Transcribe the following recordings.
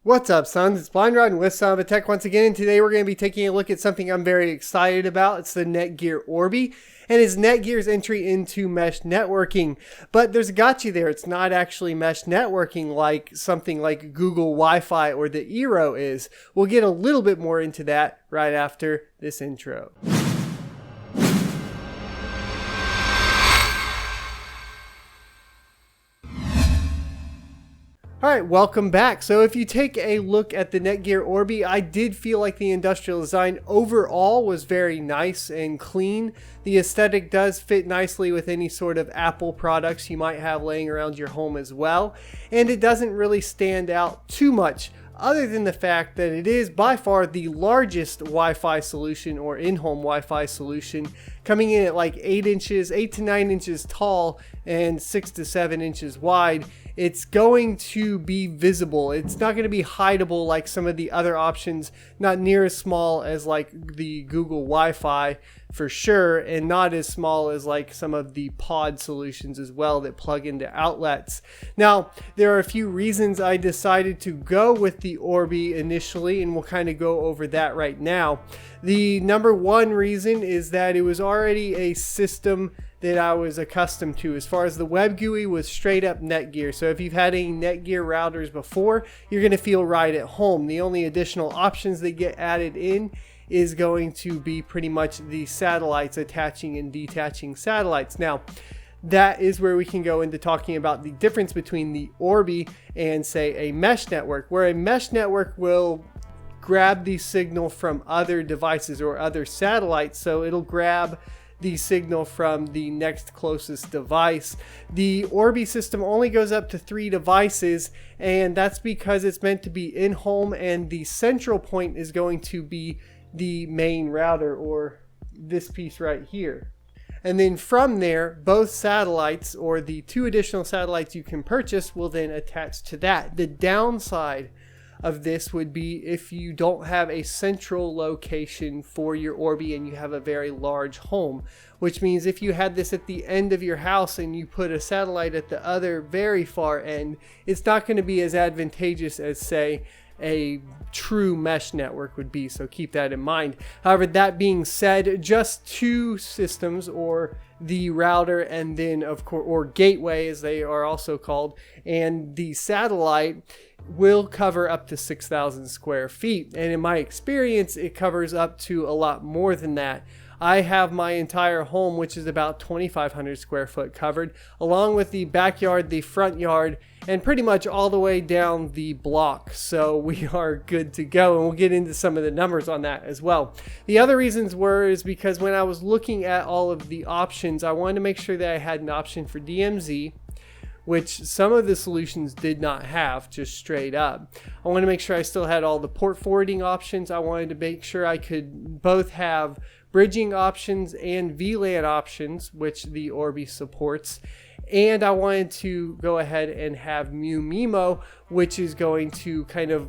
What's up, sons? It's Blind Rod with Son of a Tech once again, and today we're going to be taking a look at something I'm very excited about. It's the Netgear Orbi, and it's Netgear's entry into mesh networking. But there's a gotcha there. It's not actually mesh networking like something like Google Wi-Fi or the Eero is. We'll get a little bit more into that right after this intro. Alright, welcome back. So if you take a look at the Netgear Orbi, I did feel like the industrial design overall was very nice and clean. The aesthetic does fit nicely with any sort of Apple products you might have laying around your home as well. And it doesn't really stand out too much, other than the fact that it is by far the largest Wi-Fi solution or in-home Wi-Fi solution, coming in at like 8 to 9 inches tall and 6 to 7 inches wide. It's going to be visible. It's not going to be hideable like some of the other options, not near as small as like the Google Wi-Fi for sure, and not as small as like some of the pod solutions as well that plug into outlets. Now, there are a few reasons I decided to go with the Orbi initially, and we'll kind of go over that right now. The number one reason is that it was already a system that I was accustomed to. As far as the web GUI was straight up Netgear. So if you've had any Netgear routers before, you're going to feel right at home. The only additional options that get added in is going to be pretty much the satellites, attaching and detaching satellites. Now, that is where we can go into talking about the difference between the Orbi and, say, a mesh network, where a mesh network will grab the signal from other devices or other satellites. So it'll grab the signal from the next closest device. The Orbi system only goes up to 3 devices, and that's because it's meant to be in home, and the central point is going to be the main router, or this piece right here. And then from there, both satellites, or the 2 additional satellites you can purchase, will then attach to that. The downside of this would be if you don't have a central location for your Orbi and you have a very large home, which means if you had this at the end of your house and you put a satellite at the other very far end, it's not going to be as advantageous as, say, a true mesh network would be. So keep that in mind. However, that being said, just 2 systems, or the router and then of course, or gateway as they are also called, and the satellite will cover up to 6,000 square feet. And in my experience, it covers up to a lot more than that. I have my entire home, which is about 2,500 square foot covered, along with the backyard, the front yard, and pretty much all the way down the block. So we are good to go, and we'll get into some of the numbers on that as well. The other reasons is because when I was looking at all of the options, I wanted to make sure that I had an option for DMZ, which some of the solutions did not have, just straight up. I wanted to make sure I still had all the port forwarding options. I wanted to make sure I could both have bridging options and VLAN options, which the Orbi supports. And I wanted to go ahead and have MU-MIMO, which is going to kind of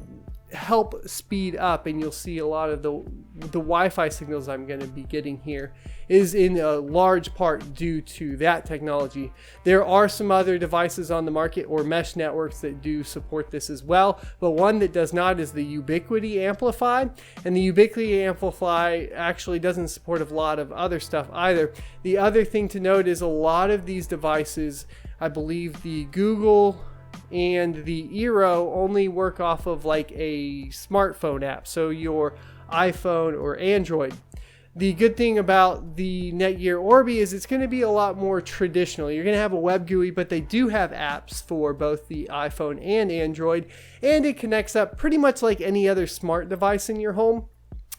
help speed up, and you'll see a lot of the Wi-Fi signals I'm going to be getting here is in a large part due to that technology. There are some other devices on the market or mesh networks that do support this as well, but one that does not is the Ubiquiti Amplify, and the Ubiquiti Amplify actually doesn't support a lot of other stuff either. The other thing to note is a lot of these devices, I believe the Google and the Eero only work off of like a smartphone app, so your iPhone or Android. The good thing about the Netgear Orbi is it's going to be a lot more traditional. You're going to have a web GUI, but they do have apps for both the iPhone and Android, and it connects up pretty much like any other smart device in your home.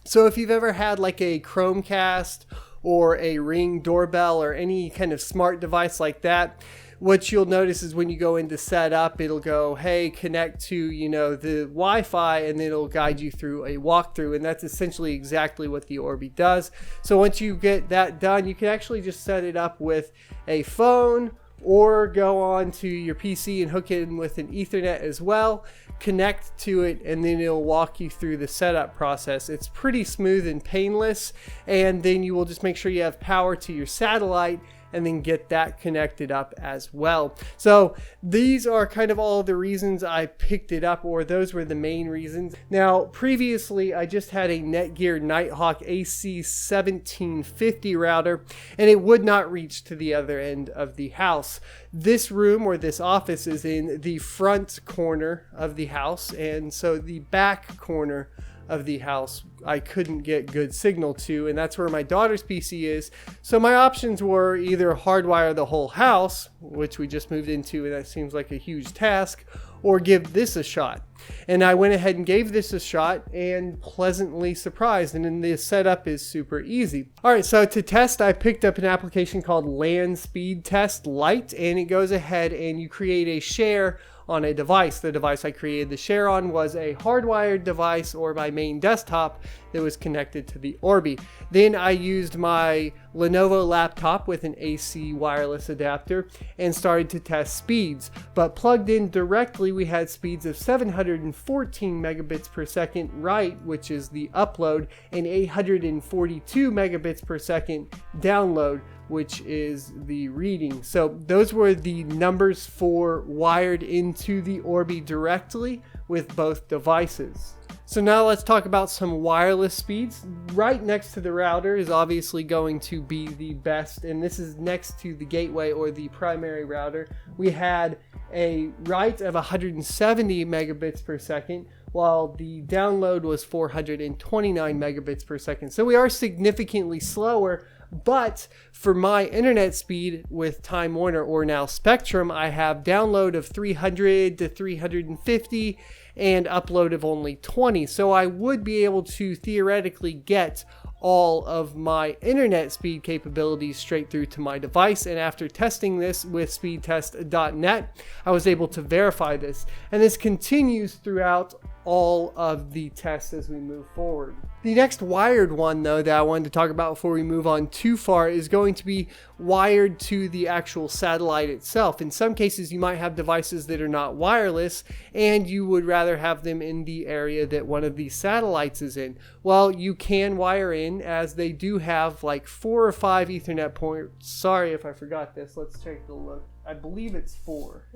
So if you've ever had like a Chromecast or a Ring doorbell or any kind of smart device like that, what you'll notice is when you go into setup, it'll go, hey, connect to, the Wi-Fi, and then it'll guide you through a walkthrough. And that's essentially exactly what the Orbi does. So once you get that done, you can actually just set it up with a phone or go on to your PC and hook it in with an Ethernet as well, connect to it, and then it'll walk you through the setup process. It's pretty smooth and painless, and then you will just make sure you have power to your satellite, and then get that connected up as well. So these are kind of all the reasons I picked it up, or those were the main reasons. Now, previously I just had a Netgear Nighthawk AC1750 router, and it would not reach to the other end of the house. This room, or this office, is in the front corner of the house, and so the back corner of the house I couldn't get good signal to, and that's where my daughter's PC is. So my options were either hardwire the whole house, which we just moved into, and that seems like a huge task, or give this a shot. And I went ahead and gave this a shot, and pleasantly surprised, and then the setup is super easy. Alright, so to test, I picked up an application called LAN Speed Test Lite, and it goes ahead and you create a share on a device. The device I created the share on was a hardwired device, or my main desktop, that was connected to the Orbi. Then I used my Lenovo laptop with an AC wireless adapter and started to test speeds. But plugged in directly, we had speeds of 714 megabits per second write, which is the upload, and 842 megabits per second download, which is the reading. So those were the numbers for wired into the Orbi directly with both devices. So now let's talk about some wireless speeds. Right next to the router is obviously going to be the best, and this is next to the gateway or the primary router. We had a write of 170 megabits per second, while the download was 429 megabits per second. So we are significantly slower, but for my internet speed with Time Warner, or now Spectrum, I have download of 300 to 350 and upload of only 20. So I would be able to theoretically get all of my internet speed capabilities straight through to my device. And after testing this with speedtest.net, I was able to verify this. And this continues throughout all of the tests as we move forward. The next wired one, though, that I wanted to talk about before we move on too far is going to be wired to the actual satellite itself. In some cases, you might have devices that are not wireless, and you would rather have them in the area that one of these satellites is in. Well, you can wire in, as they do have like 4 or 5 Ethernet ports. Sorry if I forgot this. Let's take a look. I believe it's 4.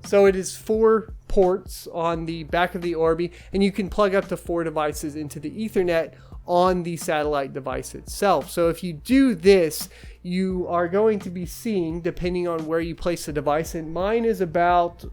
So it is 4 ports on the back of the Orbi, and you can plug up to 4 devices into the Ethernet on the satellite device itself. So if you do this, you are going to be seeing, depending on where you place the device, and mine is about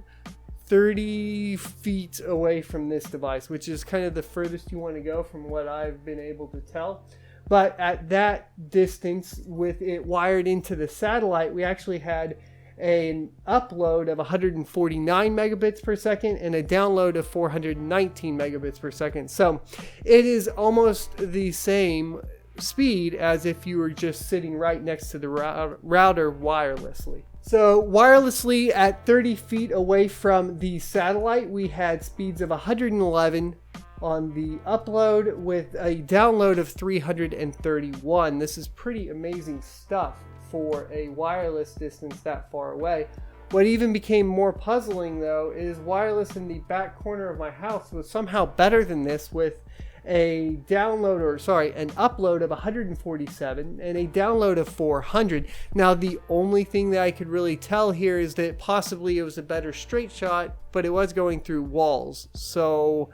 30 feet away from this device, which is kind of the furthest you want to go from what I've been able to tell. But at that distance, with it wired into the satellite, we actually had an upload of 149 megabits per second and a download of 419 megabits per second. So it is almost the same speed as if you were just sitting right next to the router wirelessly. So wirelessly at 30 feet away from the satellite, we had speeds of 111 on the upload with a download of 331. This is pretty amazing stuff for a wireless distance that far away. What even became more puzzling, though, is wireless in the back corner of my house was somehow better than this, with an upload of 147 and a download of 400. Now, the only thing that I could really tell here is that possibly it was a better straight shot, but it was going through walls. So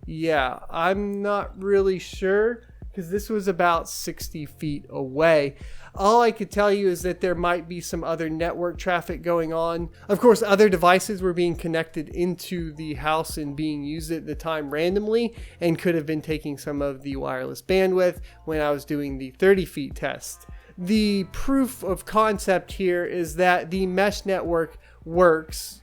yeah, I'm not really sure, because this was about 60 feet away. All I could tell you is that there might be some other network traffic going on. Of course, other devices were being connected into the house and being used at the time randomly, and could have been taking some of the wireless bandwidth when I was doing the 30 feet test. The proof of concept here is that the mesh network works.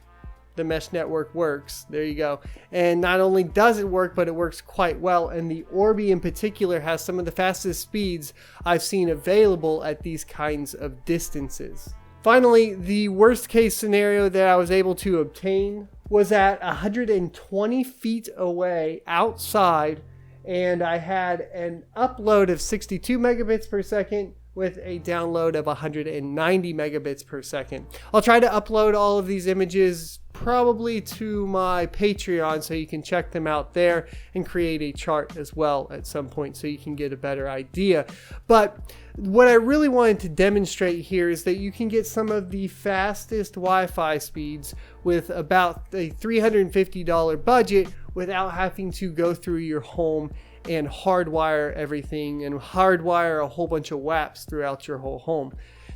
The mesh network works. There you go. And not only does it work, but it works quite well. And the Orbi in particular has some of the fastest speeds I've seen available at these kinds of distances. Finally, the worst case scenario that I was able to obtain was at 120 feet away outside, and I had an upload of 62 megabits per second with a download of 190 megabits per second. I'll try to upload all of these images probably to my Patreon so you can check them out there and create a chart as well at some point so you can get a better idea. But what I really wanted to demonstrate here is that you can get some of the fastest Wi-Fi speeds with about a $350 budget without having to go through your home and hardwire everything and hardwire a whole bunch of WAPs throughout your whole home.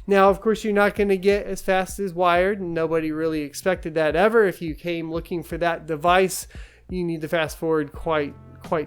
Now, of course, you're not going to get as fast as wired, and nobody really expected that ever. If you came looking for that device, you need to fast forward quite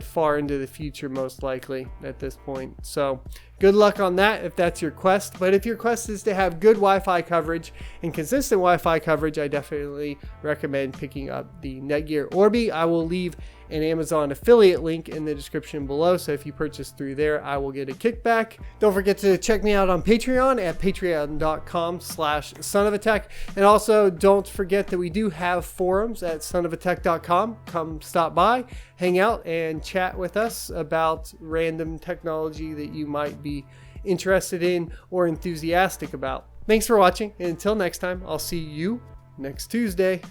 far into the future, most likely at this point. So good luck on that if that's your quest. But if your quest is to have good Wi-Fi coverage and consistent Wi-Fi coverage, I definitely recommend picking up the Netgear Orbi. I will leave an Amazon affiliate link in the description below, so if you purchase through there, I will get a kickback. Don't forget to check me out on Patreon at patreon.com/sonofatech, and also don't forget that we do have forums at sonofatech.com. Come stop by, hang out, and chat with us about random technology that you might be interested in or enthusiastic about. Thanks for watching, and until next time, I'll see you next Tuesday.